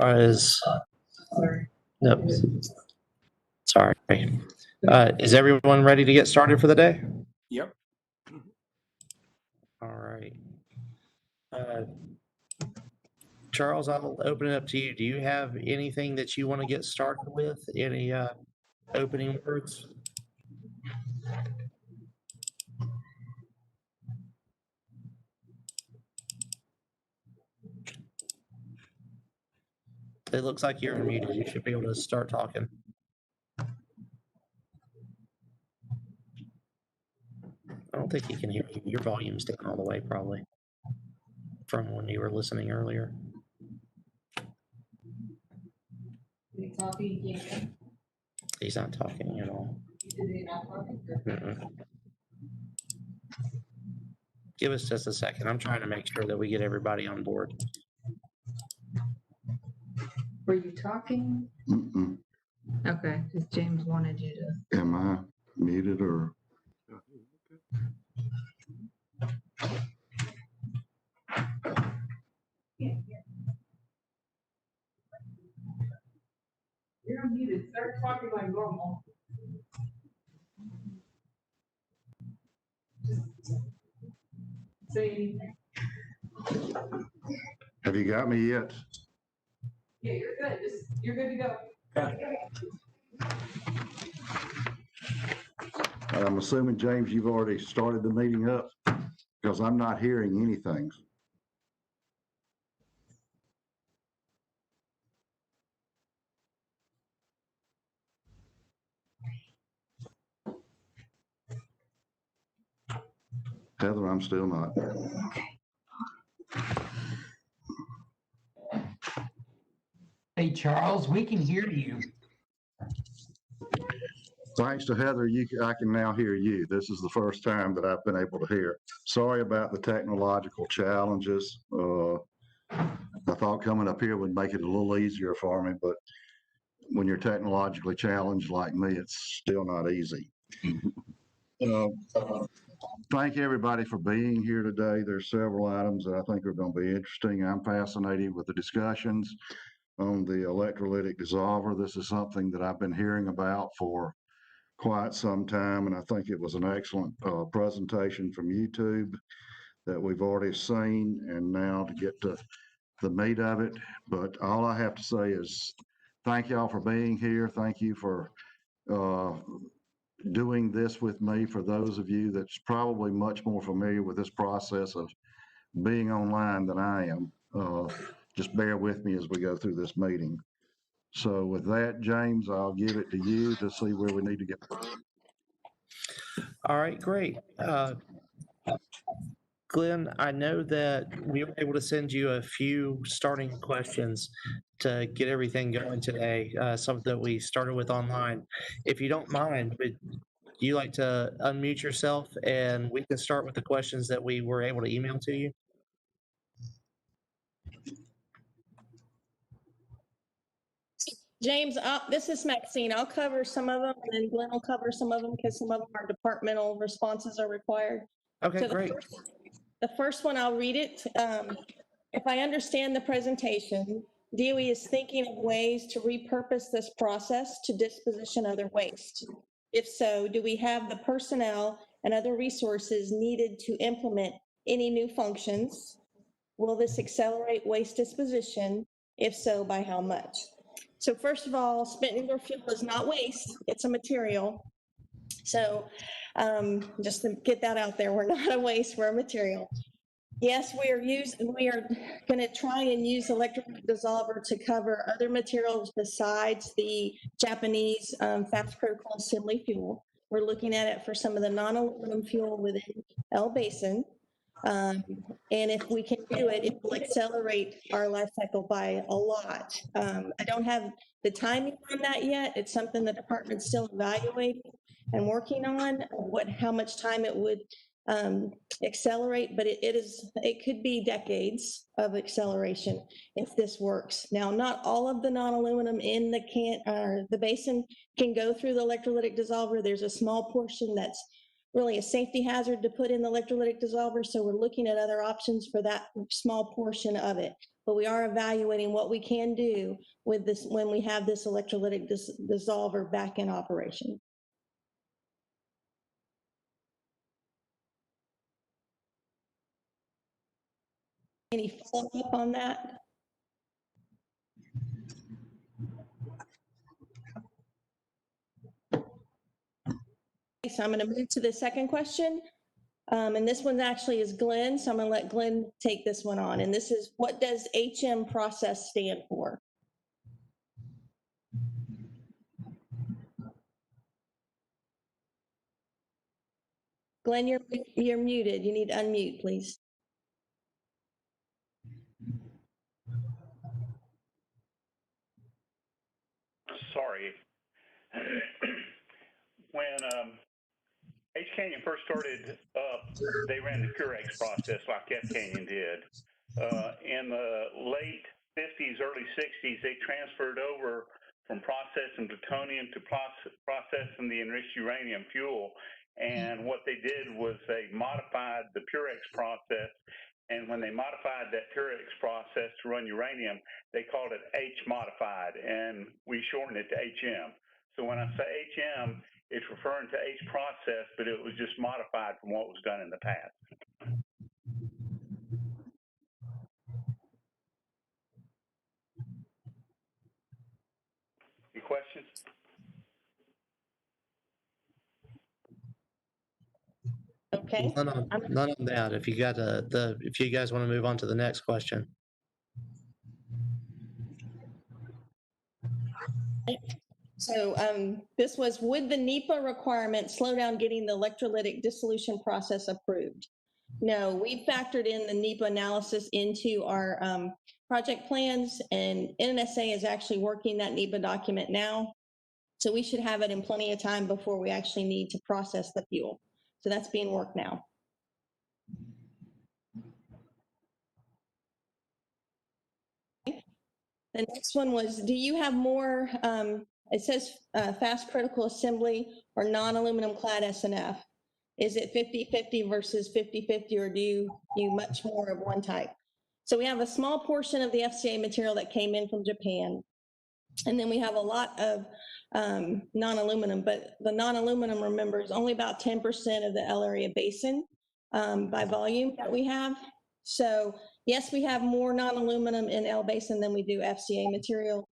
Is nope. Sorry. Is everyone ready to get started for the day? Yep. All right. Charles, I'll open it up to you. Do you have anything that you want to get started with? Any opening words? It looks like you're muted. You should be able to start talking. I don't think he can hear you. Your volume's down all the way, probably, from when you were listening earlier. He's not talking at all. Mm-mm. Give us just a second. I'm trying to make sure that we get everybody on board. Were you talking? Mm-mm. Okay, because James wanted you to. Am I muted or? You're unmuted. Start talking like normal. Just say anything. Have you got me yet? Yeah, you're good. You're good to go. I'm assuming, James, you've already started the meeting up because I'm not hearing anything. Heather, I'm still not. Hey, Charles, we can hear you. Thanks to Heather, I can now hear you. This is the first time that I've been able to hear. Sorry about the technological challenges. I thought coming up here would make it a little easier for me, but when you're technologically challenged like me, it's still not easy. Thank everybody for being here today. There's several items that I think are going to be interesting. I'm fascinated with the discussions on the electrolytic dissolver. This is something that I've been hearing about for quite some time, and I think it was an excellent presentation from YouTube that we've already seen, and now to get to the meat of it. But all I have to say is thank y'all for being here. Thank you for doing this with me. For those of you that's probably much more familiar with this process of being online than I am, just bear with me as we go through this meeting. So with that, James, I'll give it to you to see where we need to get. All right, great. Glenn, I know that we were able to send you a few starting questions to get everything going today, some that we started with online. If you don't mind, would you like to unmute yourself and we can start with the questions that we were able to email to you? James, this is Maxine. I'll cover some of them, and then Glenn will cover some of them because some of them are departmental responses are required. Okay, So great. The first one, I'll read it. If I understand the presentation, DOE is thinking of ways to repurpose this process to disposition other waste. If so, do we have the personnel and other resources needed to implement any new functions? Will this accelerate waste disposition? If so, by how much? So first of all, spent nuclear fuel is not waste, it's a material. So just to get that out there, we're not a waste, we're a material. Yes, we are going to try and use electrolytic dissolver to cover other materials besides the Japanese fast critical assembly fuel. We're looking at it for some of the non-aluminum fuel within El Basin. And if we can do it, it will accelerate our life cycle by a lot. I don't have the timing on that yet. It's something the department's still evaluating and working on, how much time it would accelerate, but it could be decades of acceleration if this works. Now, not all of the non-aluminum in the basin can go through the electrolytic dissolver. There's a small portion that's really a safety hazard to put in the electrolytic dissolver. So we're looking at other options for that small portion of it. But we are evaluating what we can do with this when we have this electrolytic dissolver back in operation. Any follow-up on that? So I'm going to move to the second question. And this one actually is Glenn, so I'm going to let Glenn take this one on. And this is, what does HM process stand for? Glenn, you're muted. You need to unmute, please. Sorry. When H Canyon first started up, they ran the Purex process like F Canyon did. In the late 50s, early 60s, they transferred over from processing plutonium to processing the enriched uranium fuel. And what they did was they modified the Purex process. And when they modified that Purex process to run uranium, they called it H modified, and we shortened it to HM. So when I say HM, it's referring to H process, but it was just modified from what was done in the past. Any questions? Okay. None on that. If you got if you guys want to move on to the next question. So this was, would the NEPA requirement slow down getting the electrolytic dissolution process approved? No, we factored in the NEPA analysis into our project plans, and NNSA is actually working that NEPA document now. So we should have it in plenty of time before we actually need to process the fuel. So that's being worked now. The next one was, do you have more, it says fast critical assembly or non-aluminum clad SNF. Is it 50-50 versus 50-50, or do you much more of one type? So we have a small portion of the FCA material that came in from Japan. And then we have a lot of non-aluminum, but the non-aluminum, remember, is only about 10% of the L area basin by volume that we have. So yes, we have more non-aluminum in L basin than we do FCA material.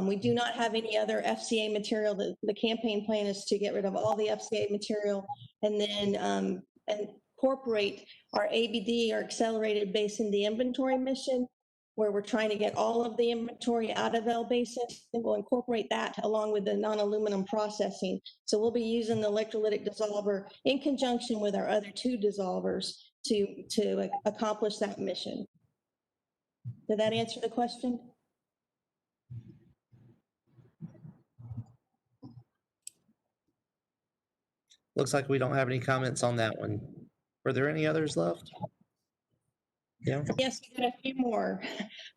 We do not have any other FCA material. The campaign plan is to get rid of all the FCA material and then incorporate our ABD, our accelerated basin de-inventory mission, where we're trying to get all of the inventory out of L basin, and we'll incorporate that along with the non-aluminum processing. So we'll be using the electrolytic dissolver in conjunction with our other two dissolvers to accomplish that mission. Did that answer the question? Looks like we don't have any comments on that one. Were there any others left? Yeah. Yes, we got a few more.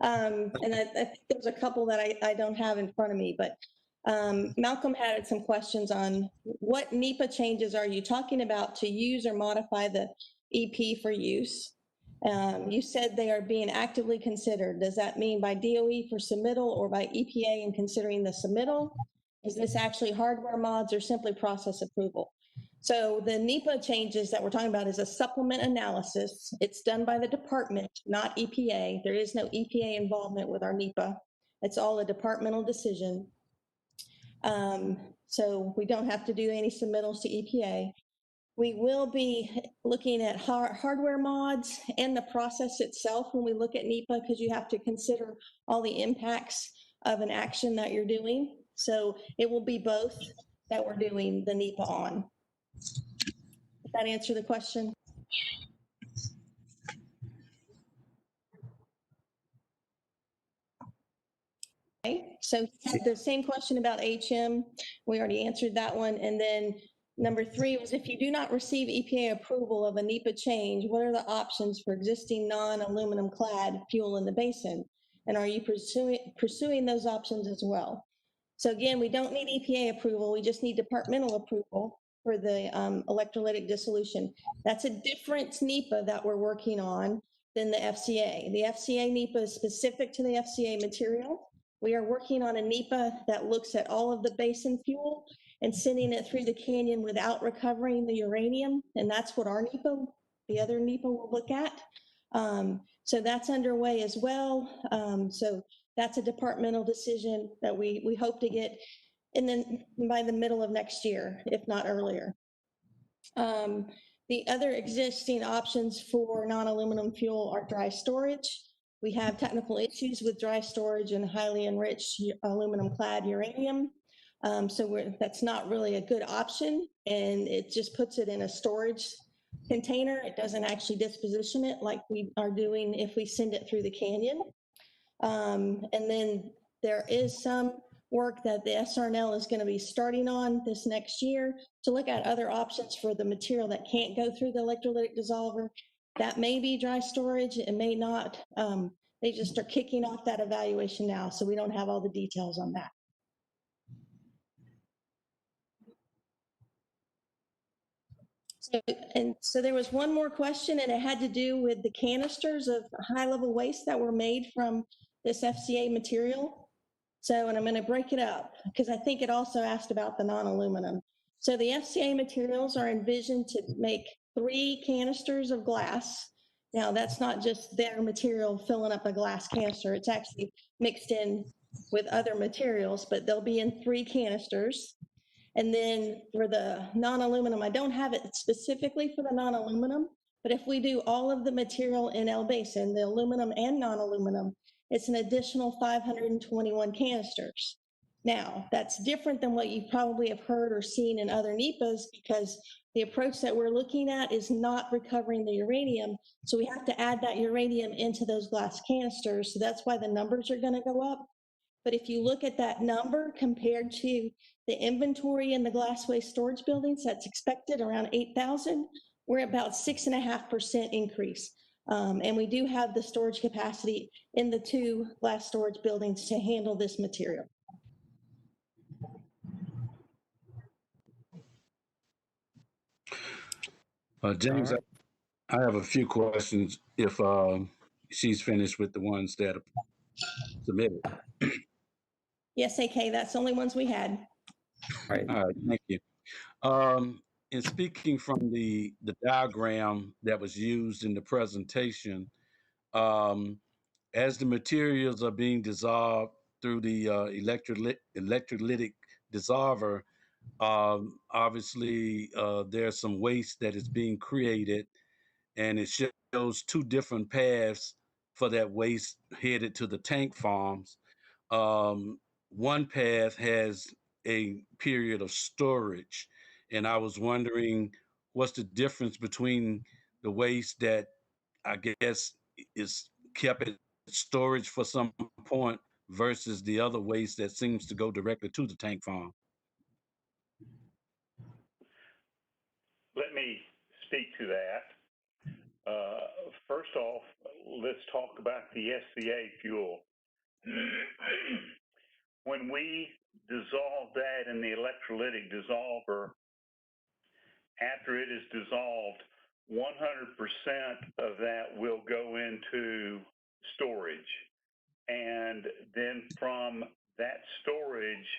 And I think there's a couple that I don't have in front of me, but Malcolm had some questions on what NEPA changes are you talking about to use or modify the EP for use? You said they are being actively considered. Does that mean by DOE for submittal or by EPA in considering the submittal? Is this actually hardware mods or simply process approval? So the NEPA changes that we're talking about is a supplement analysis. It's done by the department, not EPA. There is no EPA involvement with our NEPA. It's all a departmental decision. So we don't have to do any submittals to EPA. We will be looking at hardware mods and the process itself when we look at NEPA, because you have to consider all the impacts of an action that you're doing. So it will be both that we're doing the NEPA on. Does that answer the question? Okay, so the same question about HM, we already answered that one. And then number 3 was, if you do not receive EPA approval of a NEPA change, what are the options for existing non-aluminum clad fuel in the basin? And are you pursuing those options as well? So again, we don't need EPA approval. We just need departmental approval. for the electrolytic dissolution. That's a different NEPA that we're working on than the FCA. The FCA NEPA is specific to the FCA material. We are working on a NEPA that looks at all of the basin fuel and sending it through the canyon without recovering the uranium. And that's what our NEPA, the other NEPA, will look at. So that's underway as well. So that's a departmental decision that we hope to get by the middle of next year, if not earlier. The other existing options for non-aluminum fuel are dry storage. We have technical issues with dry storage and highly enriched aluminum-clad uranium. So that's not really a good option, and it just puts it in a storage container. It doesn't actually disposition it like we are doing if we send it through the canyon. And then there is some work that the SRNL is going to be starting on this next year to look at other options for the material that can't go through the electrolytic dissolver. That may be dry storage, it may not. They just are kicking off that evaluation now, so we don't have all the details on that. So there was one more question, and it had to do with the canisters of high-level waste that were made from this FCA material. So, and I'm going to break it up because I think it also asked about the non-aluminum. So the FCA materials are envisioned to make 3 canisters of glass. Now, that's not just their material filling up a glass canister. It's actually mixed in with other materials, but they'll be in 3 canisters. And then for the non-aluminum, I don't have it specifically for the non-aluminum, but if we do all of the material in El Basin, the aluminum and non-aluminum, it's an additional 521 canisters. Now, that's different than what you probably have heard or seen in other NEPAs because the approach that we're looking at is not recovering the uranium. So we have to add that uranium into those glass canisters. So that's why the numbers are going to go up. But if you look at that number compared to the inventory in the glass waste storage buildings, that's expected around 8,000. We're about 6.5% increase. And we do have the storage capacity in the 2 glass storage buildings to handle this material. James, All right. I have a few questions if she's finished with the ones that are submitted. Yes, AK, that's the only ones we had. All right. All right, thank you. And speaking from the diagram that was used in the presentation, as the materials are being dissolved through the electrolytic dissolver, obviously there's some waste that is being created, and it shows 2 different paths for that waste headed to the tank farms. One path has a period of storage, and I was wondering what's the difference between the waste that I guess is kept at storage for some point versus the other waste that seems to go directly to the tank farm. Let me speak to that. First off, let's talk about the SCA fuel. When we dissolve that in the electrolytic dissolver, after it is dissolved, 100% of that will go into storage. And then from that storage,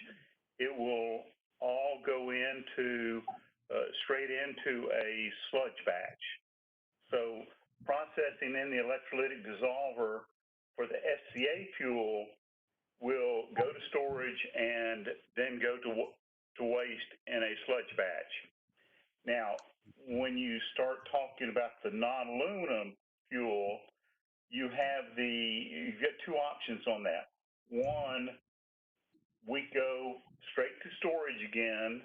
it will all go into straight into a sludge batch. So processing in the electrolytic dissolver for the SCA fuel will go to storage and then go to waste in a sludge batch. Now, when you start talking about the non-aluminum fuel, you've got 2 options on that. One, we go straight to storage again,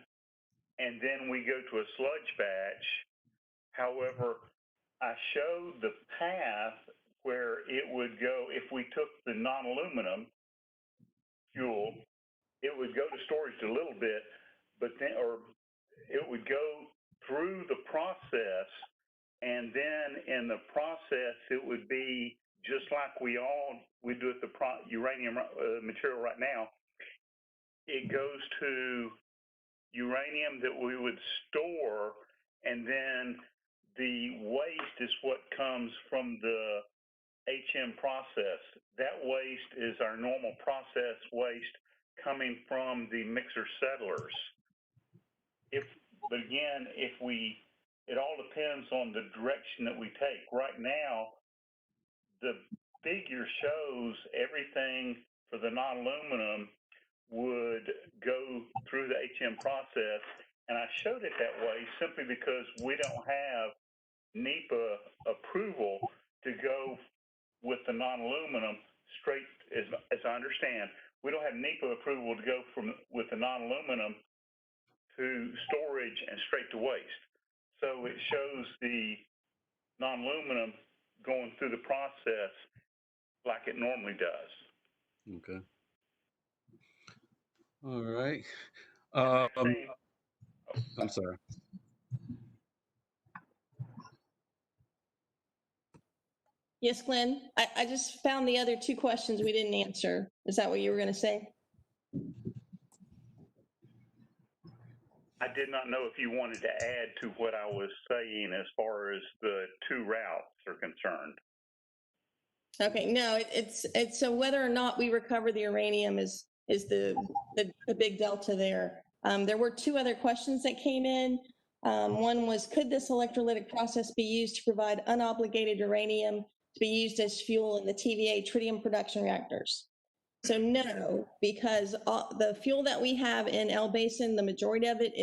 and then we go to a sludge batch. However, I showed the path where it would go if we took the non-aluminum fuel. It would go to storage a little bit, but then, or it would go through the process, and then in the process, it would be just like we do with the uranium material right now. It goes to uranium that we would store, and then the waste is what comes from the HM process. That waste is our normal process waste coming from the mixer settlers. But again, it all depends on the direction that we take. Right now, the figure shows everything for the non-aluminum would go through the HM process, and I showed it that way simply because we don't have NEPA approval to go with the non-aluminum straight, as I understand, we don't have NEPA approval to go with the non-aluminum to storage and straight to waste. So it shows the non-aluminum going through the process like it normally does. Okay. All right. I'm sorry. Yes, Glenn, I just found the other two questions we didn't answer. Is that what you were going to say? I did not know if you wanted to add to what I was saying as far as the two routes are concerned. Okay, no, it's so whether or not we recover the uranium is the big delta there. There were two other questions that came in. One was, could this electrolytic process be used to provide unobligated uranium to be used as fuel in the TVA tritium production reactors? So no, because the fuel that we have in El Basin, the majority of it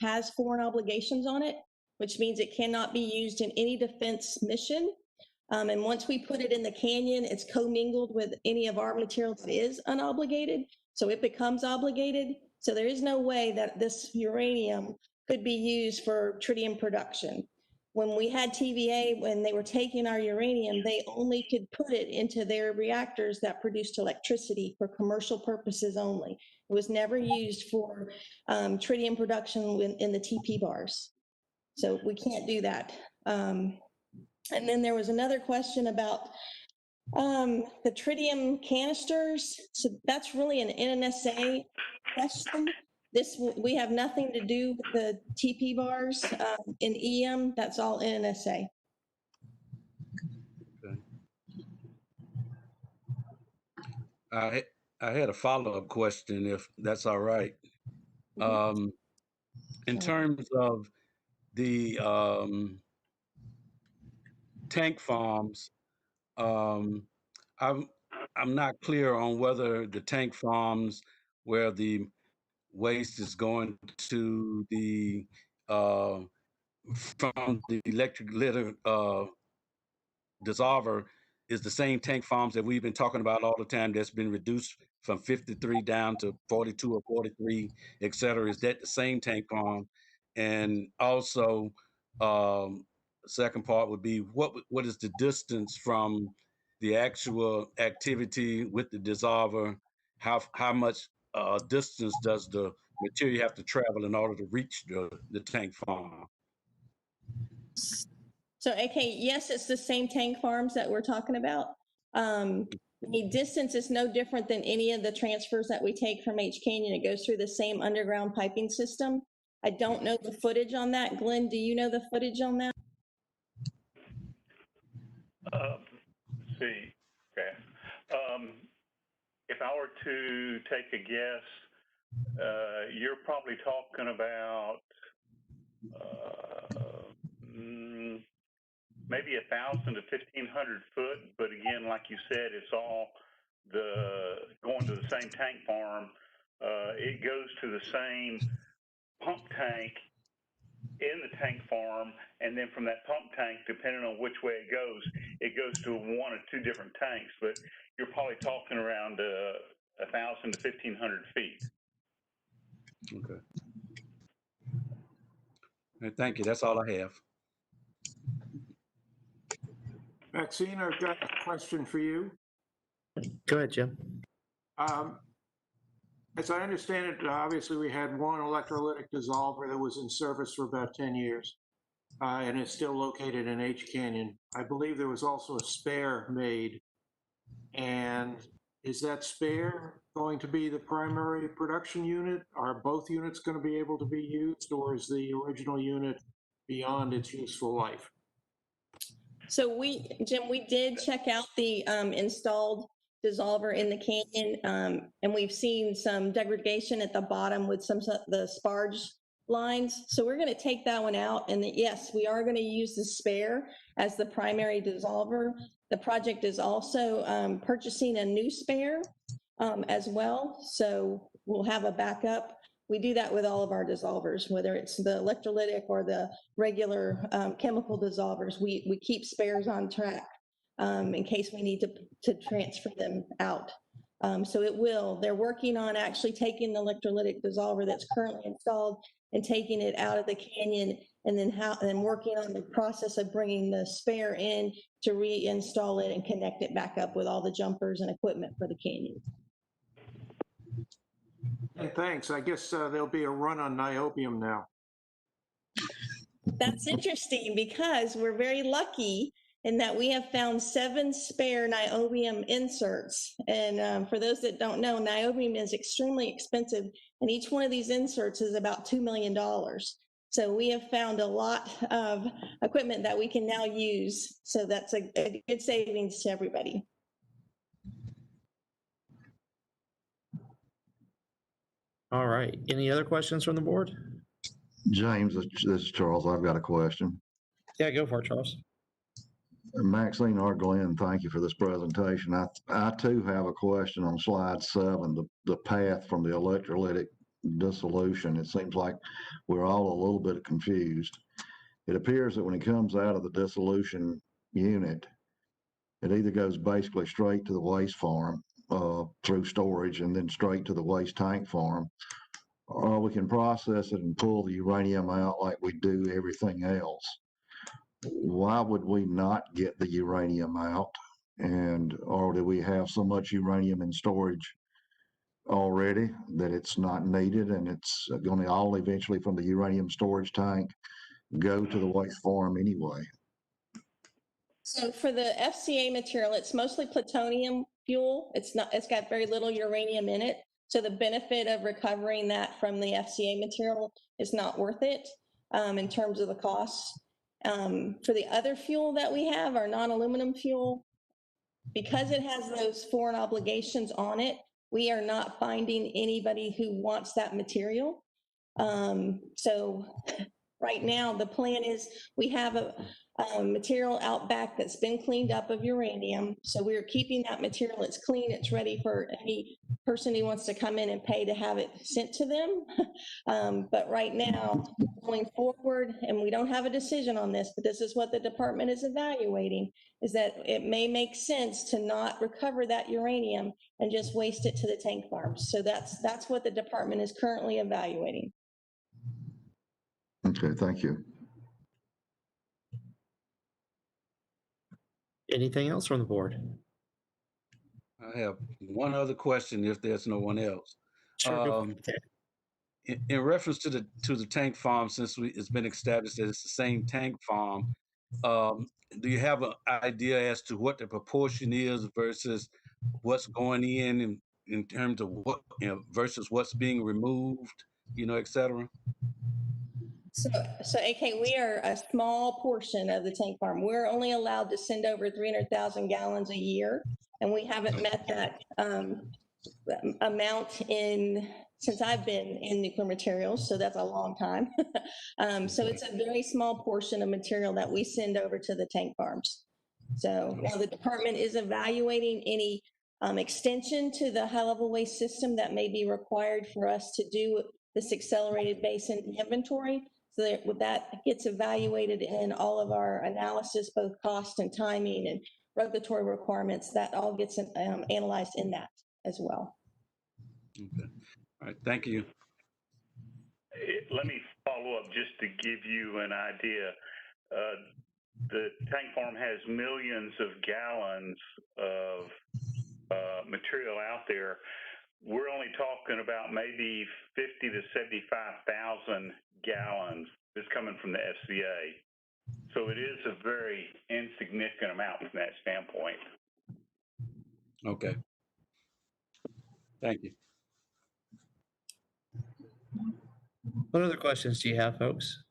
has foreign obligations on it, which means it cannot be used in any defense mission. And once we put it in the canyon, it's commingled with any of our material that is unobligated. So it becomes obligated. So there is no way that this uranium could be used for tritium production. When we had TVA, when they were taking our uranium, they only could put it into their reactors that produced electricity for commercial purposes only. It was never used for tritium production in the TP bars. So we can't do that. And then there was another question about the tritium canisters. So that's really an NNSA question. We have nothing to do with the TP bars in EM. That's all NNSA. Okay. I had a follow-up question, if that's all right. In terms of the tank farms, I'm not clear on whether the tank farms where the waste is going to the from the electric litter dissolver is the same tank farms that we've been talking about all the time that's been reduced from 53 down to 42 or 43, et cetera. Is that the same tank farm? And also, second part would be what is the distance from the actual activity with the dissolver? How much distance does the material have to travel in order to reach the tank farm? So, okay, yes, it's the same tank farms that we're talking about. The distance is no different than any of the transfers that we take from H Canyon. It goes through the same underground piping system. I don't know the footage on that. Glenn, do you know the footage on that? Let's see. Okay. If I were to take a guess, you're probably talking about maybe 1,000 to 1,500 foot. But again, like you said, it's all going to the same tank farm. It goes to the same pump tank in the tank farm, and then from that pump tank, depending on which way it goes to one or two different tanks. But you're probably talking around 1,000 to 1,500 feet. Okay. All right, thank you. That's all I have. Maxine, I've got a question for you. Go ahead, Jim. As I understand it, obviously we had one electrolytic dissolver that was in service for about 10 years, and it's still located in H Canyon. I believe there was also a spare made, and Is that spare going to be the primary production unit? Are both units going to be able to be used, or is the original unit beyond its useful life? So Jim, we did check out the installed dissolver in the canyon, and we've seen some degradation at the bottom with some of the sparge lines. So we're going to take that one out, and yes, we are going to use the spare as the primary dissolver. The project is also purchasing a new spare as well, so we'll have a backup. We do that with all of our dissolvers, whether it's the electrolytic or the regular chemical dissolvers. We keep spares on track in case we need to transfer them out. So they're working on actually taking the electrolytic dissolver that's currently installed and taking it out of the canyon, and then working on the process of bringing the spare in to reinstall it and connect it back up with all the jumpers and equipment for the canyon. And thanks. I guess there'll be a run on niobium now. That's interesting because we're very lucky in that we have found 7 spare niobium inserts. And for those that don't know, niobium is extremely expensive, and each one of these inserts is about $2 million. So we have found a lot of equipment that we can now use. So that's a good savings to everybody. All right. Any other questions from the board? James, this is Charles. I've got a question. Yeah, go for it, Charles. Maxine or Glenn, thank you for this presentation. I too have a question on slide 7, the path from the electrolytic dissolution. It seems like we're all a little bit confused. It appears that when it comes out of the dissolution unit, it either goes basically straight to the waste farm through storage and then straight to the waste tank farm, or we can process it and pull the uranium out like we do everything else. Why would we not get the uranium out? Or do we have so much uranium in storage already that it's not needed, and it's going to all eventually from the uranium storage tank go to the waste farm anyway? So for the FCA material, it's mostly plutonium fuel. It's got very little uranium in it. So the benefit of recovering that from the FCA material is not worth it in terms of the costs. For the other fuel that we have, our non-aluminum fuel, because it has those foreign obligations on it, we are not finding anybody who wants that material. So right now, the plan is we have a material out back that's been cleaned up of uranium. So we're keeping that material. It's clean. It's ready for any person who wants to come in and pay to have it sent to them. But right now, going forward, and we don't have a decision on this, but this is what the department is evaluating, is that it may make sense to not recover that uranium and just waste it to the tank farms. So that's what the department is currently evaluating. Okay, thank you. Anything else from the board? I have one other question if there's no one else. Sure. Go for it. In reference to the tank farm, since it's been established that it's the same tank farm, do you have an idea as to what the proportion is versus what's going in terms of what, versus what's being removed, et cetera? So AK, we are a small portion of the tank farm. We're only allowed to send over 300,000 gallons a year, and we haven't met that amount since I've been in nuclear materials, so that's a long time. So it's a very small portion of material that we send over to the tank farms. So now the department is evaluating any extension to the high-level waste system that may be required for us to do this accelerated basin inventory. So that gets evaluated in all of our analysis, both cost and timing and regulatory requirements. That all gets analyzed in that as well. Okay. All right. Thank you. Let me follow up just to give you an idea. The tank farm has millions of gallons of material out there. We're only talking about maybe 50 to 75,000 gallons that's coming from the FCA. So it is a very insignificant amount from that standpoint. Okay. Thank you. What other questions do you have, folks?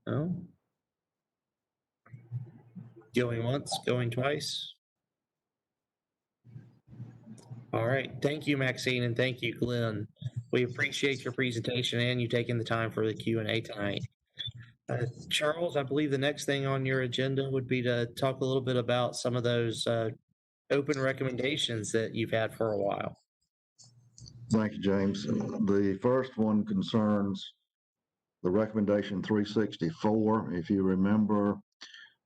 No? Going once, going twice? All right. Thank you, Maxine, and thank you, Glenn. We appreciate your presentation and you taking the time for the Q&A tonight. Charles, I believe the next thing on your agenda would be to talk a little bit about some of those open recommendations that you've had for a while. Thank you, James. The first one concerns the recommendation 364. If you remember,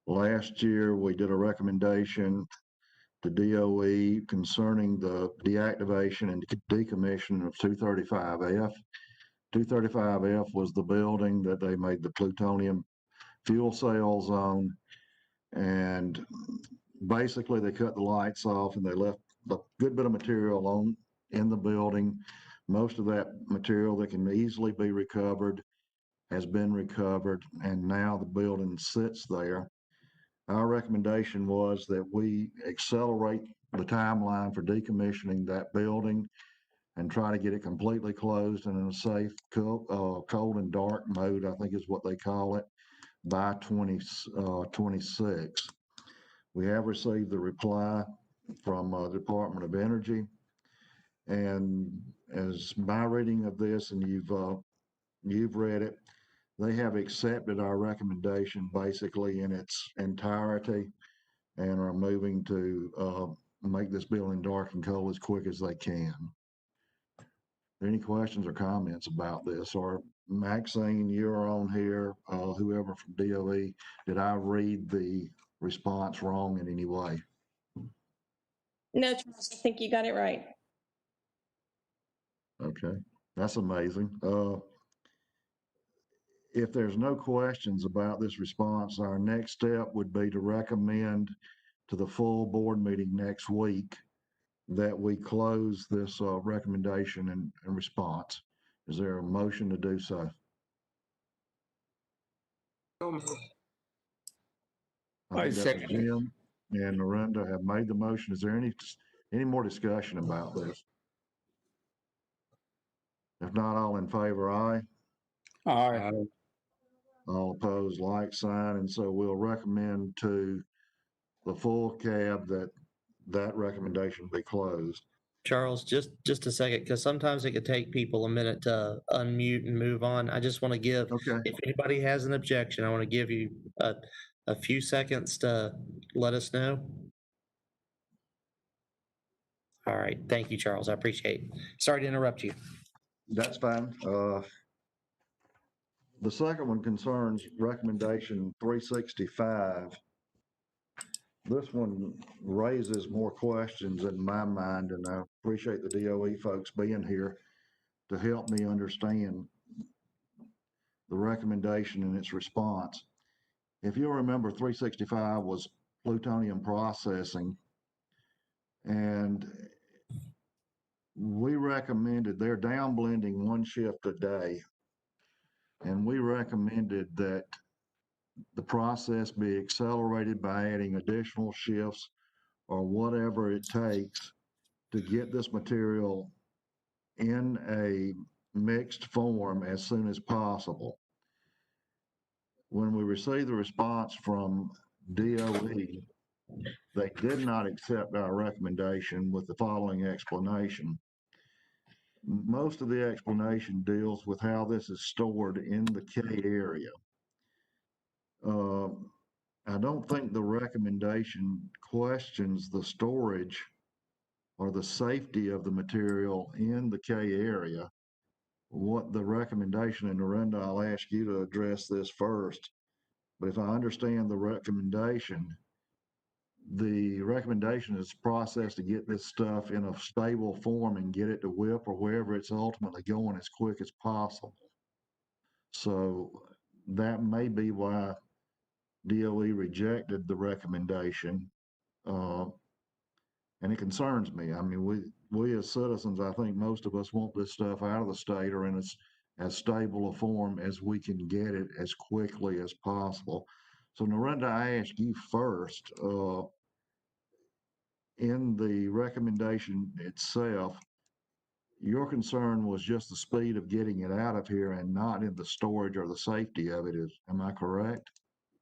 last year we did a recommendation to DOE concerning the deactivation and decommissioning of 235F. 235F was the building that they made the plutonium fuel cells on, and basically they cut the lights off and they left a good bit of material in the building. Most of that material that can easily be recovered has been recovered, and now the building sits there. Our recommendation was that we accelerate the timeline for decommissioning that building and try to get it completely closed and in a safe, cold and dark mode, I think is what they call it, by 2026. We have received the reply from the Department of Energy, and as my reading of this, and you've read it, they have accepted our recommendation basically in its entirety and are moving to make this building dark and cold as quick as they can. Any questions or comments about this? Or Maxine, you're on here, whoever from DOE, did I read the response wrong in any way? No, Charles, I think you got it right. Okay, that's amazing. If there's no questions about this response, our next step would be to recommend to the full board meeting next week that we close this recommendation and response. Is there a motion to do so? I second it. Jim and Miranda have made the motion. Is there any more discussion about this? If not, all in favor, aye. All right. All opposed, like sign. And so we'll recommend to the full cab that recommendation be closed. Charles, just a second, because sometimes it could take people a minute to unmute and move on. I just want to give, Okay. if anybody has an objection, I want to give you a few seconds to let us know. All right. Thank you, Charles. I appreciate it. Sorry to interrupt you. That's fine. The second one concerns recommendation 365. This one raises more questions in my mind, and I appreciate the DOE folks being here to help me understand the recommendation and its response. If you'll remember, 365 was plutonium processing, and we recommended, they're downblending one shift a day, and we recommended that the process be accelerated by adding additional shifts or whatever it takes to get this material in a mixed form as soon as possible. When we received the response from DOE, they did not accept our recommendation with the following explanation. Most of the explanation deals with how this is stored in the K area. I don't think the recommendation questions the storage or the safety of the material in the K area. What the recommendation, and Miranda, I'll ask you to address this first, but if I understand the recommendation is process to get this stuff in a stable form and get it to WIP or wherever it's ultimately going as quick as possible. So that may be why DOE rejected the recommendation, and it concerns me. I mean, we as citizens, I think most of us want this stuff out of the state or in as stable a form as we can get it as quickly as possible. So Narendra, I ask you first, in the recommendation itself, your concern was just the speed of getting it out of here and not in the storage or the safety of it. Am I correct?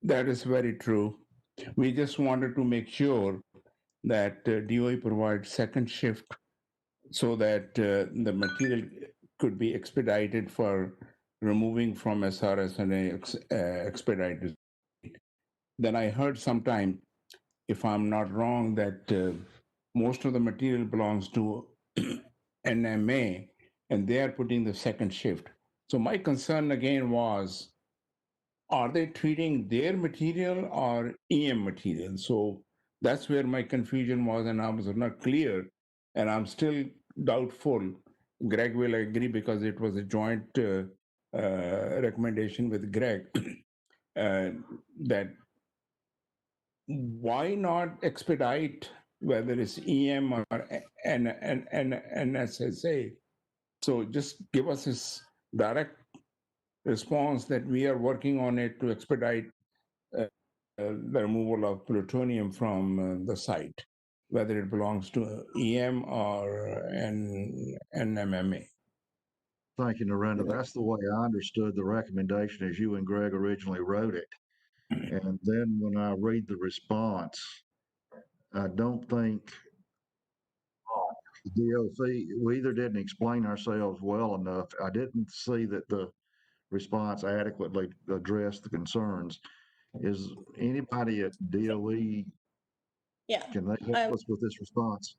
That is very true. We just wanted to make sure that DOE provides second shift so that the material could be expedited for removing from SRS and expedited. Then I heard sometime, if I'm not wrong, that most of the material belongs to NMA and they are putting the second shift. So my concern again was, are they treating their material or EM material? So that's where my confusion was, and I was not clear, and I'm still doubtful. Greg will agree because it was a joint recommendation with Greg that why not expedite whether it's EM or NSSA? So just give us this direct response that we are working on it to expedite the removal of plutonium from the site, whether it belongs to EM or NMMA. Thank you, Narendra. That's the way I understood the recommendation as you and Greg originally wrote it. And then when I read the response, I don't think DOC, we either didn't explain ourselves well enough. I didn't see that the response adequately addressed the concerns. Is anybody at DOE, Yeah, can they help us with this response?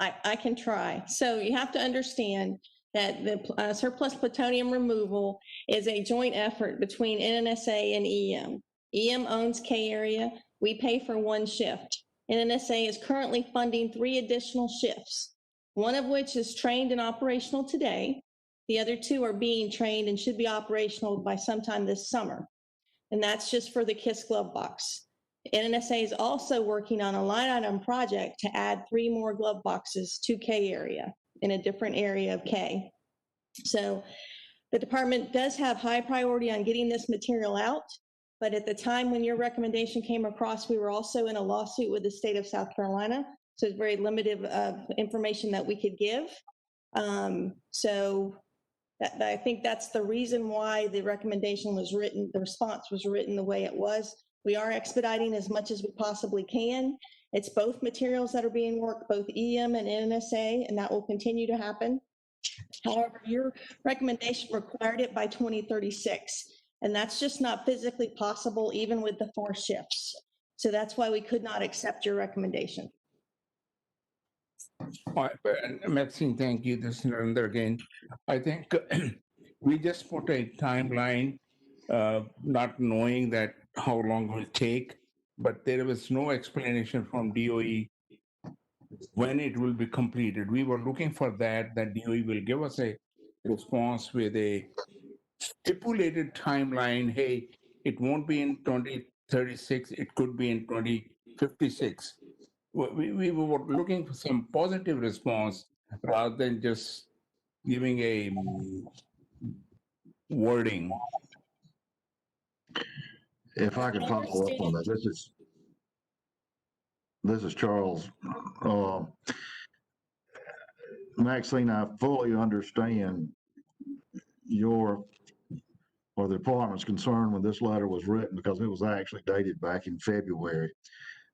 I can try. So you have to understand that the surplus plutonium removal is a joint effort between NNSA and EM. EM owns K area. We pay for one shift. NNSA is currently funding 3 additional shifts, one of which is trained and operational today. The other 2 are being trained and should be operational by sometime this summer. And that's just for the KISS glove box. NNSA is also working on a line item project to add 3 more glove boxes to K area in a different area of K. So the department does have high priority on getting this material out, but at the time when your recommendation came across, we were also in a lawsuit with the state of South Carolina. So it's very limited information that we could give. I think that's the reason why the recommendation was written, the response was written the way it was. We are expediting as much as we possibly can. It's both materials that are being worked, both EM and NNSA, and that will continue to happen. However, your recommendation required it by 2036, and that's just not physically possible even with the 4 shifts. So that's why we could not accept your recommendation. Maxine, thank you. This is Narendra again. I think we just put a timeline, not knowing that how long it will take, but there was no explanation from DOE when it will be completed. We were looking for that DOE will give us a response with a stipulated timeline. Hey, it won't be in 2036, it could be in 2056. We were looking for some positive response rather than just giving a wording. If I could follow up on that, this is Charles. Maxine, I fully understand your or the department's concern when this letter was written because it was actually dated back in February.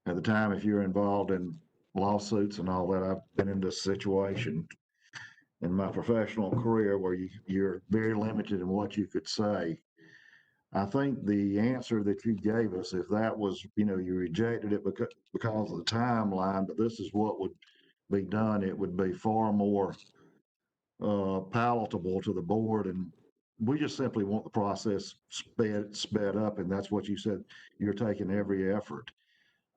At the time, if you're involved in lawsuits and all that, I've been in this situation in my professional career where you're very limited in what you could say. I think the answer that you gave us, if that was, you rejected it because of the timeline, but this is what would be done, it would be far more palatable to the board. And we just simply want the process sped up. And that's what you said, you're taking every effort.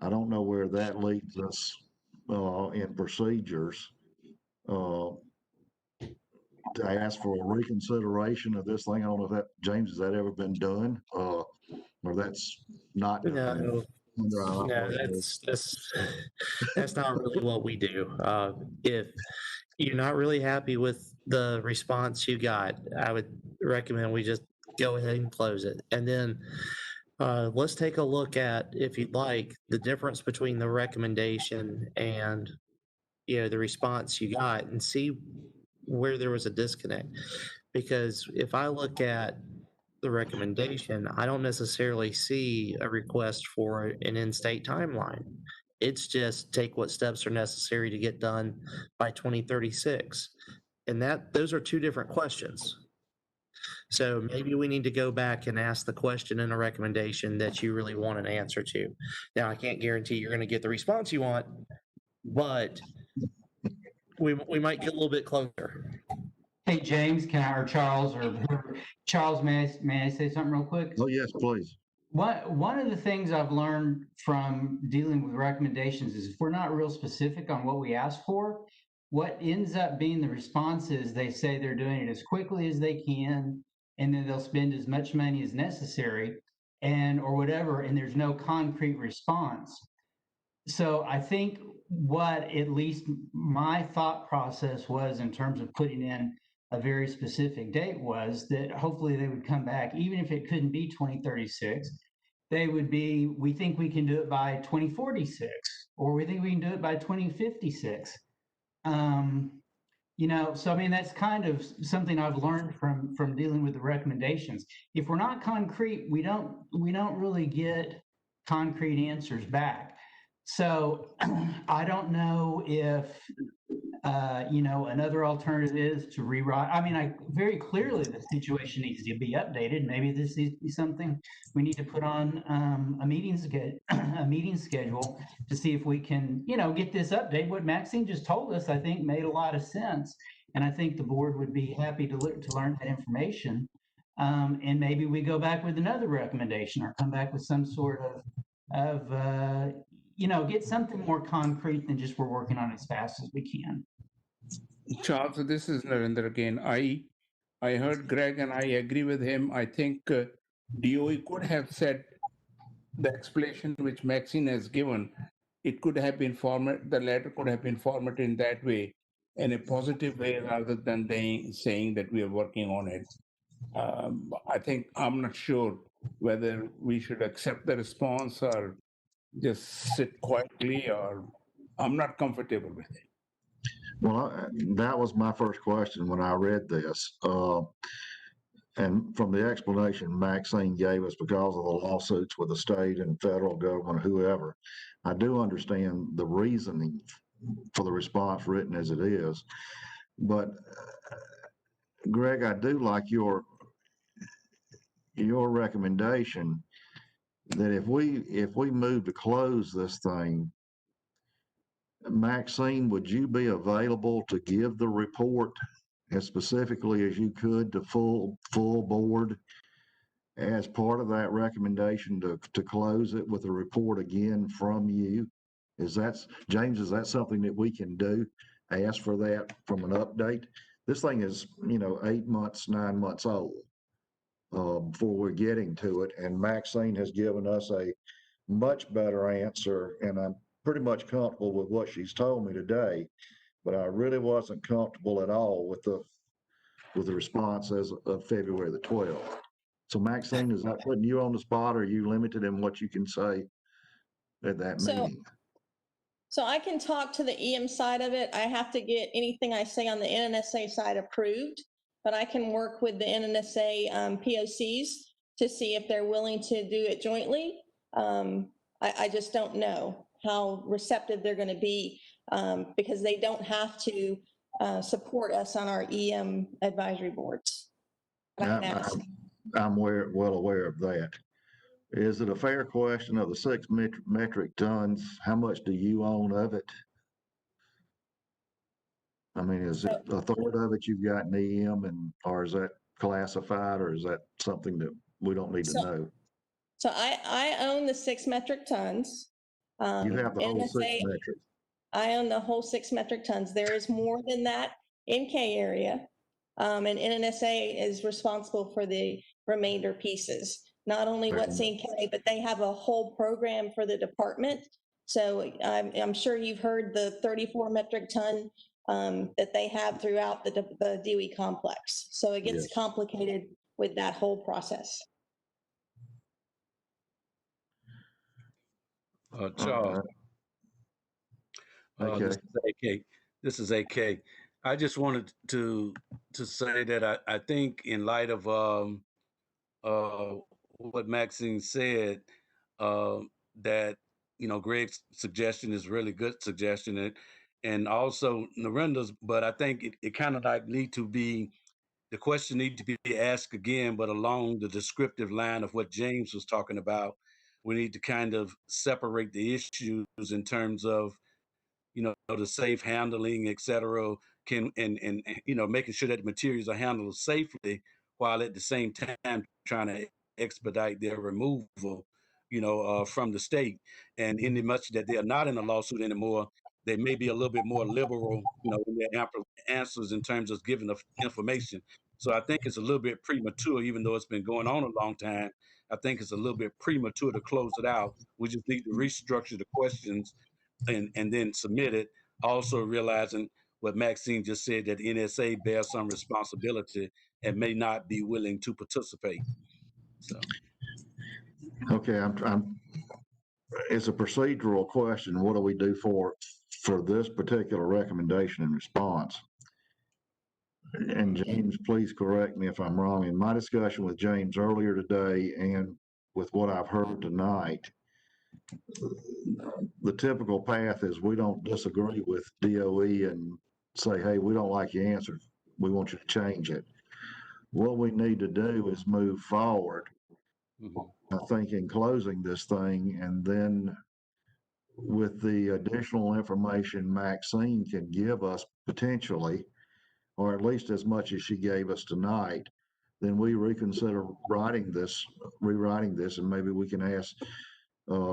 I don't know where that leads us in procedures to ask for a reconsideration of this thing. I don't know if that, James, has that ever been done? Or that's not done? No, that's not really what we do. If you're not really happy with the response you got, I would recommend we just go ahead and close it. And then Let's take a look at, if you'd like, the difference between the recommendation and, the response you got and see where there was a disconnect. Because if I look at the recommendation, I don't necessarily see a request for an in-state timeline. It's just take what steps are necessary to get done by 2036. And those are two different questions. So maybe we need to go back and ask the question in a recommendation that you really want an answer to. Now, I can't guarantee you're going to get the response you want, but we might get a little bit closer. Hey, James, or Charles, or whoever. Charles, may I say something real quick? Oh, yes, please. One of the things I've learned from dealing with recommendations is if we're not real specific on what we ask for, what ends up being the response is they say they're doing it as quickly as they can, and then they'll spend as much money as necessary, or whatever, and there's no concrete response. So I think what at least my thought process was in terms of putting in a very specific date was that hopefully they would come back, even if it couldn't be 2036, they would be, we think we can do it by 2046, or we think we can do it by 2056. So I mean, that's kind of something I've learned from dealing with the recommendations. If we're not concrete, we don't really get concrete answers back. So I don't know if, another alternative is to rewrite. I mean, very clearly the situation needs to be updated. Maybe this needs to be something we need to put on a meeting schedule to see if we can, get this update. What Maxine just told us, I think, made a lot of sense. And I think the board would be happy to learn that information. And maybe we go back with another recommendation or come back with some sort of get something more concrete than just we're working on as fast as we can. Charles, this is Narendra again. I heard Greg and I agree with him. I think DOE could have said the explanation which Maxine has given. It could have been the letter could have been formatted in that way, in a positive way, rather than they saying that we are working on it. I'm not sure whether we should accept the response or just sit quietly, or I'm not comfortable with it. Well, that was my first question when I read this. And from the explanation Maxine gave us because of the lawsuits with the state and federal government, whoever, I do understand the reasoning for the response written as it is. But Greg, I do like your recommendation that if we move to close this thing, Maxine, would you be available to give the report as specifically as you could to full board as part of that recommendation to close it with a report again from you? James, is that something that we can do? Ask for that from an update? This thing is, 8 months, 9 months old before we're getting to it. And Maxine has given us a much better answer, and I'm pretty much comfortable with what she's told me today, but I really wasn't comfortable at all with the response as of February the 12th. So Maxine, is that putting you on the spot, or are you limited in what you can say at that meeting? So I can talk to the EM side of it. I have to get anything I say on the NNSA side approved, but I can work with the NNSA POCs to see if they're willing to do it jointly. I just don't know how receptive they're going to be because they don't have to support us on our EM advisory boards. I'm well aware of that. Is it a fair question of the 6 metric tons? How much do you own of it? I mean, is it a third of it you've got in EM, or is that classified, or is that something that we don't need to know? So I own the 6 metric tons. You have the whole 6 metric. I own the whole 6 metric tons. There is more than that in K area. And NNSA is responsible for the remainder pieces. Not only what's in K, but they have a whole program for the department. So I'm sure you've heard the 34 metric ton that they have throughout the DOE complex. So it gets complicated with that whole process. Charles. Okay. This is AK. This is AK. I just wanted to say that I think in light of what Maxine said, uh, that Greg's suggestion is really good suggestion, and also Narenda's, but I think it kind of like the question need to be asked again, but along the descriptive line of what James was talking about. We need to kind of separate the issues in terms of the safe handling, et cetera, and making sure that the materials are handled safely while at the same time trying to expedite their removal, from the state. And in the much that they are not in a lawsuit anymore, they may be a little bit more liberal, in their answers in terms of giving the information. So I think it's a little bit premature, even though it's been going on a long time. I think it's a little bit premature to close it out. We just need to restructure the questions and then submit it, also realizing what Maxine just said, that NSA bears some responsibility and may not be willing to participate. So, Okay, it's a procedural question. What do we do for this particular recommendation and response? And James, please correct me if I'm wrong. In my discussion with James earlier today and with what I've heard tonight, the typical path is we don't disagree with DOE and say, hey, we don't like your answer. We want you to change it. What we need to do is move forward, I think, in closing this thing, and then with the additional information Maxine can give us potentially, or at least as much as she gave us tonight, then we reconsider rewriting this, and maybe we can ask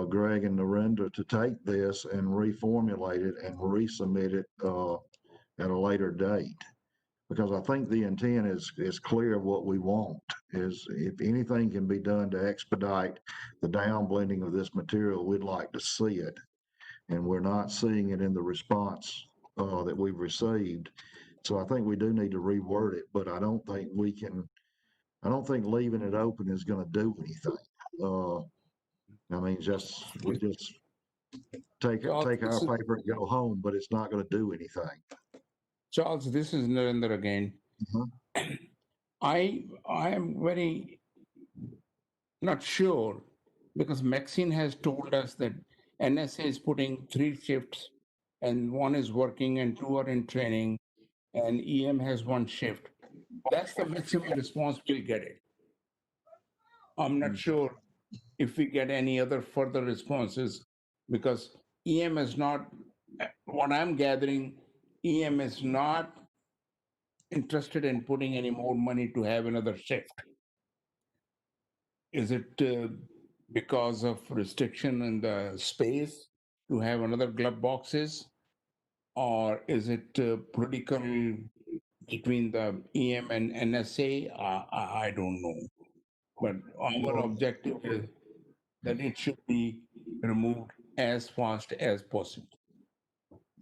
Greg and Narendra to take this and reformulate it and resubmit it at a later date. Because I think the intent is clear of what we want, is if anything can be done to expedite the downblending of this material, we'd like to see it. And we're not seeing it in the response that we've received. So I think we do need to reword it, but I don't think leaving it open is going to do anything. I mean, we just take our paper and go home, but it's not going to do anything. Charles, this is Narendra again. I am very not sure, because Maxine has told us that NSA is putting 3 shifts and 1 is working and 2 are in training, and EM has 1 shift. That's the maximum response we'll get it. I'm not sure if we get any other further responses, because EM is not, what I'm gathering, EM is not interested in putting any more money to have another shift. Is it because of restriction in the space to have another glove boxes? Or is it political between the EM and NSA? I don't know. But our objective is that it should be removed as fast as possible.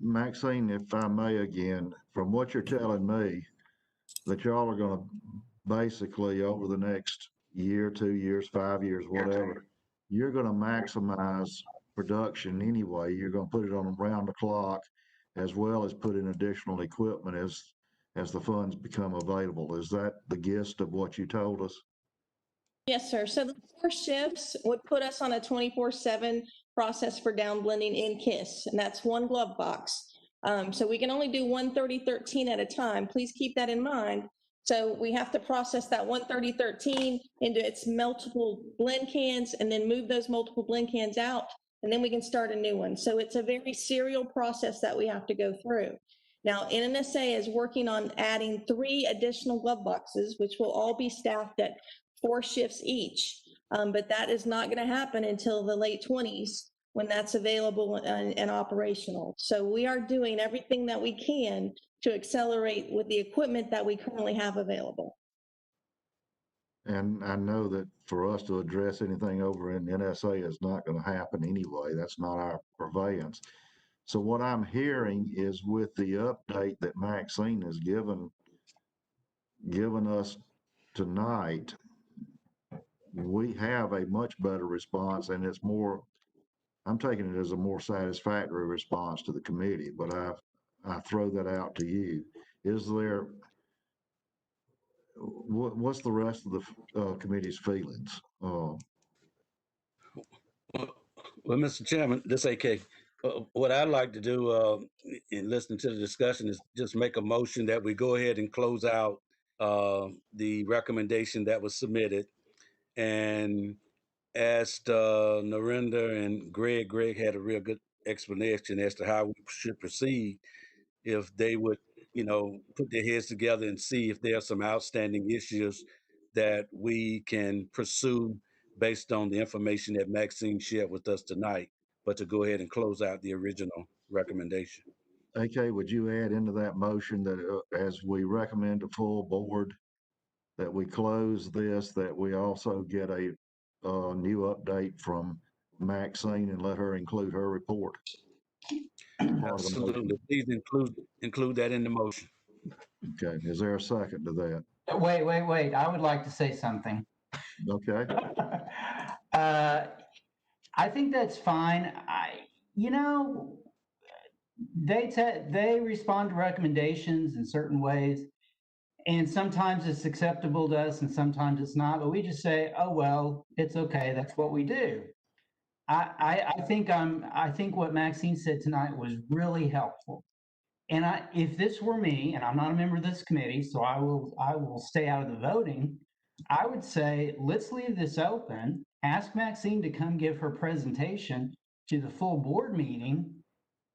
Maxine, if I may again, from what you're telling me, that y'all are going to basically over the next year, 2 years, 5 years, whatever, you're going to maximize production anyway. You're going to put it on around the clock, as well as put in additional equipment as the funds become available. Is that the gist of what you told us? Yes, sir. So the 4 shifts would put us on a 24/7 process for downblending in KISS, and that's 1 glove box. So we can only do 13013 at a time. Please keep that in mind. So we have to process that 13013 into its multiple blend cans and then move those multiple blend cans out, and then we can start a new one. So it's a very serial process that we have to go through. Now, NNSA is working on adding 3 additional glove boxes, which will all be staffed at 4 shifts each. But that is not going to happen until the late 20s when that's available and operational. So we are doing everything that we can to accelerate with the equipment that we currently have available. And I know that for us to address anything over in NSA is not going to happen anyway. That's not our purveyance. So what I'm hearing is with the update that Maxine has given us tonight, we have a much better response, and it's more I'm taking it as a more satisfactory response to the committee, but I throw that out to you. Is there, what's the rest of the committee's feelings? Well, Mr. Chairman, this AK. What I'd like to do in listening to the discussion is just make a motion that we go ahead and close out the recommendation that was submitted and asked Narendra and Greg. Greg had a real good explanation as to how we should proceed if they would, put their heads together and see if there are some outstanding issues that we can pursue based on the information that Maxine shared with us tonight, but to go ahead and close out the original recommendation. AK, would you add into that motion that as we recommend to full board that we close this, that we also get a new update from Maxine and let her include her report? Absolutely. Please include that in the motion. Okay. Is there a second to that? Wait. I would like to say something. Okay. I think that's fine. They respond to recommendations in certain ways, and sometimes it's acceptable to us and sometimes it's not, but we just say, oh, well, it's okay. That's what we do. I think what Maxine said tonight was really helpful. And if this were me, and I'm not a member of this committee, so I will stay out of the voting, I would say, let's leave this open, ask Maxine to come give her presentation to the full board meeting,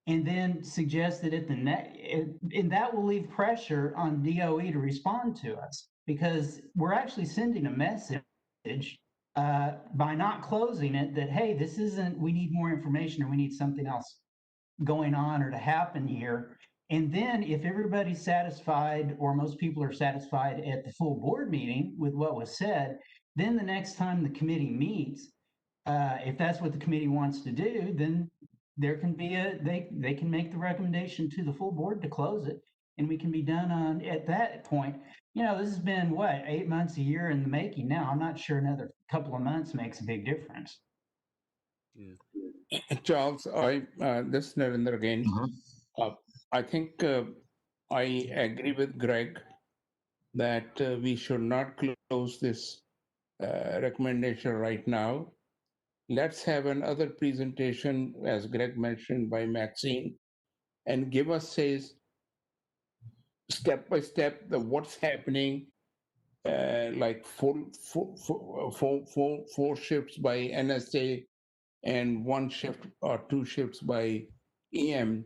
and then suggest that and that will leave pressure on DOE to respond to us, because we're actually sending a message by not closing it that, hey, this isn't, we need more information or we need something else going on or to happen here. And then if everybody's satisfied, or most people are satisfied at the full board meeting with what was said, then the next time the committee meets, if that's what the committee wants to do, then there can be they can make the recommendation to the full board to close it, and we can be done on at that point. This has been what, 8 months, a year in the making now. I'm not sure another couple of months makes a big difference. Yeah. Charles, this is Narendra again. I think I agree with Greg that we should not close this recommendation right now. Let's have another presentation, as Greg mentioned, by Maxine, and give us, says, step by step, what's happening, like four shifts by NSA and 1 shift or 2 shifts by EM.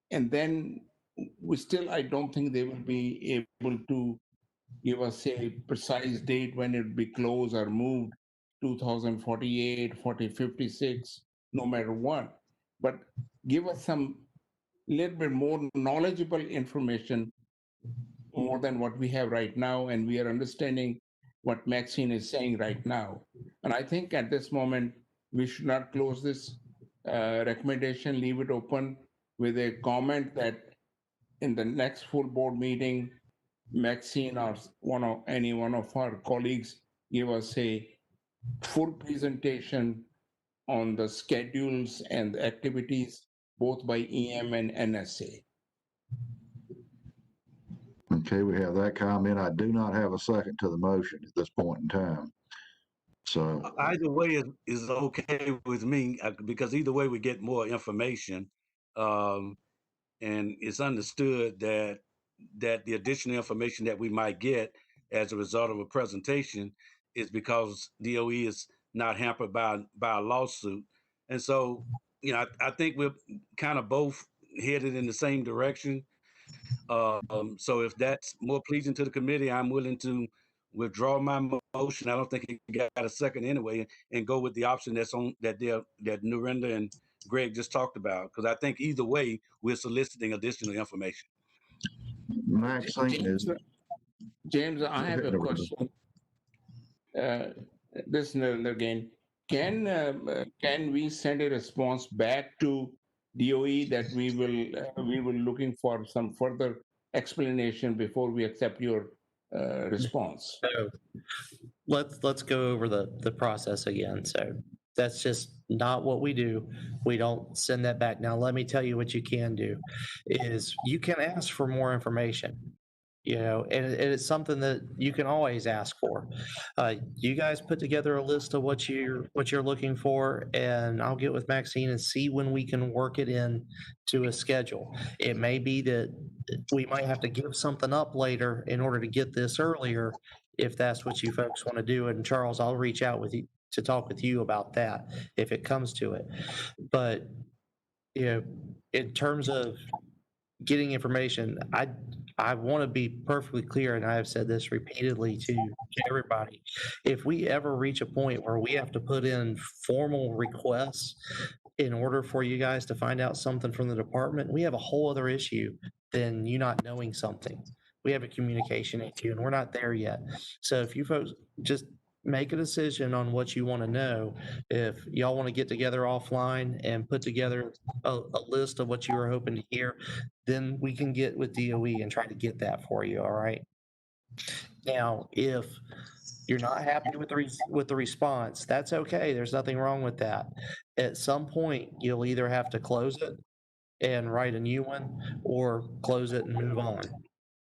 And then I don't think they will be able to give us a precise date when it will be closed or moved, 2048, 4056, no matter what. But give us some little bit more knowledgeable information, more than what we have right now, and we are understanding what Maxine is saying right now. And I think at this moment, we should not close this recommendation, leave it open with a comment that in the next full board meeting, Maxine or any one of our colleagues give us a full presentation on the schedules and the activities, both by EM and NSA. Okay, we have that comment. I do not have a second to the motion at this point in time. So either way is okay with me, because either way we get more information, and it's understood that the additional information that we might get as a result of a presentation is because DOE is not hampered by a lawsuit. And so, I think we're kind of both headed in the same direction. So if that's more pleasing to the committee, I'm willing to withdraw my motion. I don't think he got a second anyway, and go with the option that Narendra and Greg just talked about, because I think either way we're soliciting additional information. Maxine James, I have a question. This is Narendra again. Can we send a response back to DOE that we will looking for some further explanation before we accept your response? So let's go over the process again. So That's just not what we do. We don't send that back. Now, let me tell you what you can do is you can ask for more information. And it's something that you can always ask for. You guys put together a list of what you're looking for, and I'll get with Maxine and see when we can work it in to a schedule. It may be that we might have to give something up later in order to get this earlier, if that's what you folks want to do. And Charles, I'll reach out with you to talk with you about that if it comes to it. But in terms of getting information, I want to be perfectly clear, and I have said this repeatedly to everybody. If we ever reach a point where we have to put in formal requests in order for you guys to find out something from the department, we have a whole other issue than you not knowing something. We have a communication issue, and we're not there yet. So if you folks just make a decision on what you want to know, if y'all want to get together offline and put together a list of what you were hoping to hear, then we can get with DOE and try to get that for you. All right. Now, if you're not happy with the response, that's okay. There's nothing wrong with that. At some point, you'll either have to close it and write a new one, or close it and move on.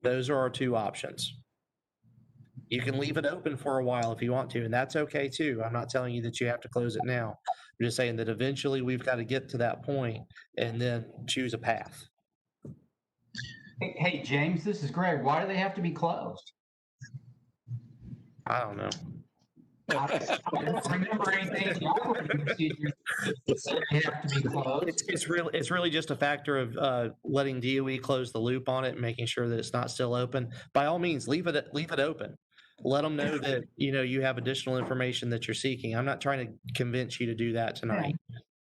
Those are our two options. You can leave it open for a while if you want to, and that's okay too. I'm not telling you that you have to close it now. I'm just saying that eventually we've got to get to that point and then choose a path. Hey, James, this is Greg. Why do they have to be closed? I don't know. I don't remember anything in the operating procedure that said they have to be closed. It's really just a factor of letting DOE close the loop on it and making sure that it's not still open. By all means, leave it open. Let them know that you have additional information that you're seeking. I'm not trying to convince you to do that tonight.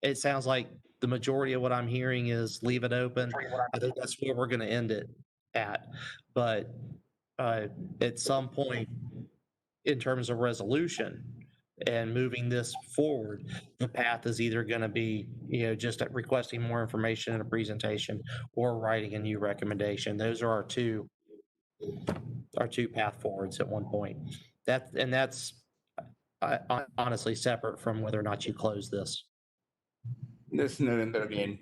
It sounds like the majority of what I'm hearing is leave it open. I think that's where we're going to end it at. But at some point, in terms of resolution and moving this forward, the path is either going to be, just requesting more information in a presentation or writing a new recommendation. Those are our two path forwards at one point. That's honestly separate from whether or not you close this. This Narendra again.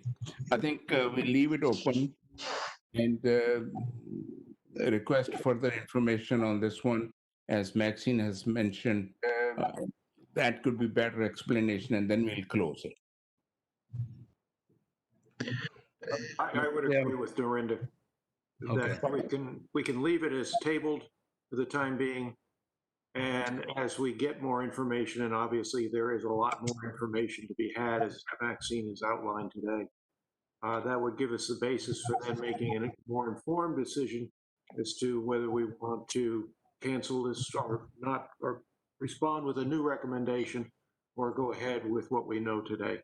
I think we leave it open and request further information on this one. As Maxine has mentioned, that could be better explanation, and then we'll close it. I would agree with Dorinda Okay. that we can leave it as tabled for the time being. And as we get more information, and obviously there is a lot more information to be had, as Maxine has outlined today, that would give us the basis for then making a more informed decision as to whether we want to cancel this or not, or respond with a new recommendation, or go ahead with what we know today.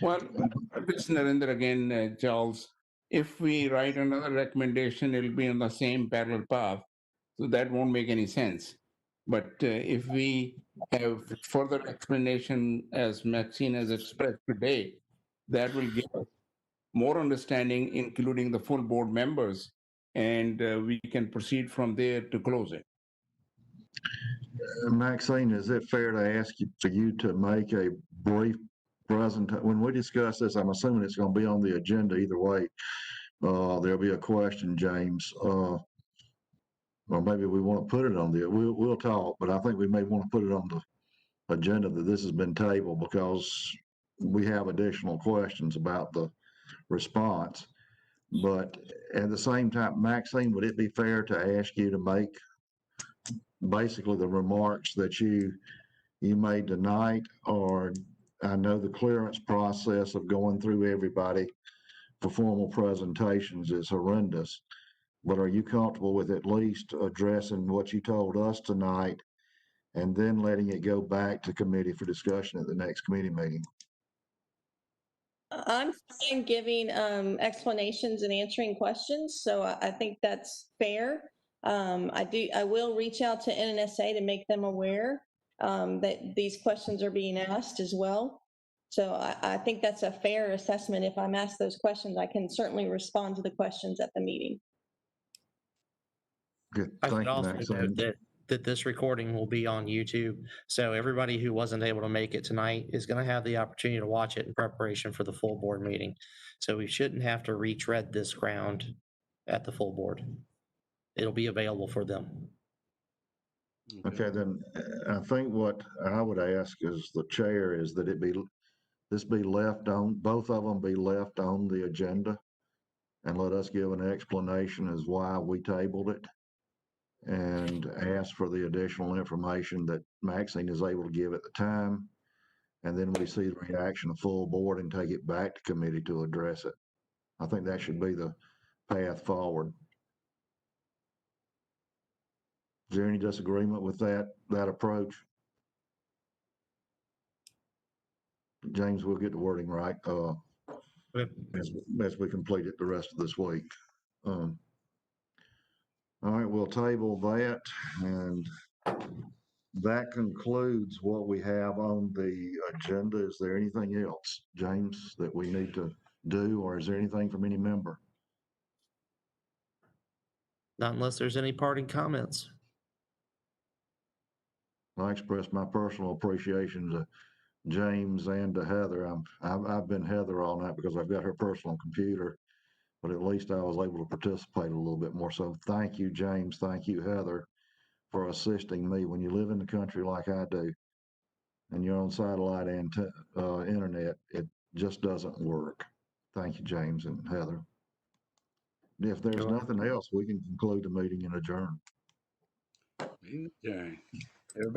Well, this Narendra again, Charles, if we write another recommendation, it'll be on the same parallel path. So that won't make any sense. But if we have further explanation, as Maxine has expressed today, that will give us more understanding, including the full board members, and we can proceed from there to close it. Maxine, is it fair to ask for you to make a brief presentation? When we discuss this, I'm assuming it's going to be on the agenda either way. There'll be a question, James. Or maybe we want to put it on we'll talk, but I think we may want to put it on the agenda that this has been tabled because we have additional questions about the response. But at the same time, Maxine, would it be fair to ask you to make basically the remarks that you made tonight? Or I know the clearance process of going through everybody for formal presentations is horrendous, but are you comfortable with at least addressing what you told us tonight and then letting it go back to committee for discussion at the next committee meeting? I'm fine giving explanations and answering questions, so I think that's fair. I will reach out to NNSA to make them aware that these questions are being asked as well. So I think that's a fair assessment. If I'm asked those questions, I can certainly respond to the questions at the meeting. Good. I Thank should you, also Maxine. note that that this recording will be on YouTube. So everybody who wasn't able to make it tonight is going to have the opportunity to watch it in preparation for the full board meeting. So we shouldn't have to retread this ground at the full board. It'll be available for them. Okay, then I think what I would ask as the chair is that this be left on, both of them be left on the agenda, and let us give an explanation as why we tabled it, and ask for the additional information that Maxine is able to give at the time. And then we see the reaction of full board and take it back to committee to address it. I think that should be the path forward. Is there any disagreement with that approach? James, we'll get the wording right as we complete it the rest of this week. All right, we'll table that, and that concludes what we have on the agenda. Is there anything else, James, that we need to do, or is there anything from any member? Not unless there's any parting comments. I express my personal appreciation to James and to Heather. I've been Heather all night because I've got her personal computer, but at least I was able to participate a little bit more. So thank you, James. Thank you, Heather, for assisting me. When you live in the country like I do, and you're on satellite and internet, it just doesn't work. Thank you, James and Heather. If there's nothing else, we can conclude the meeting and adjourn. Okay. Everybody.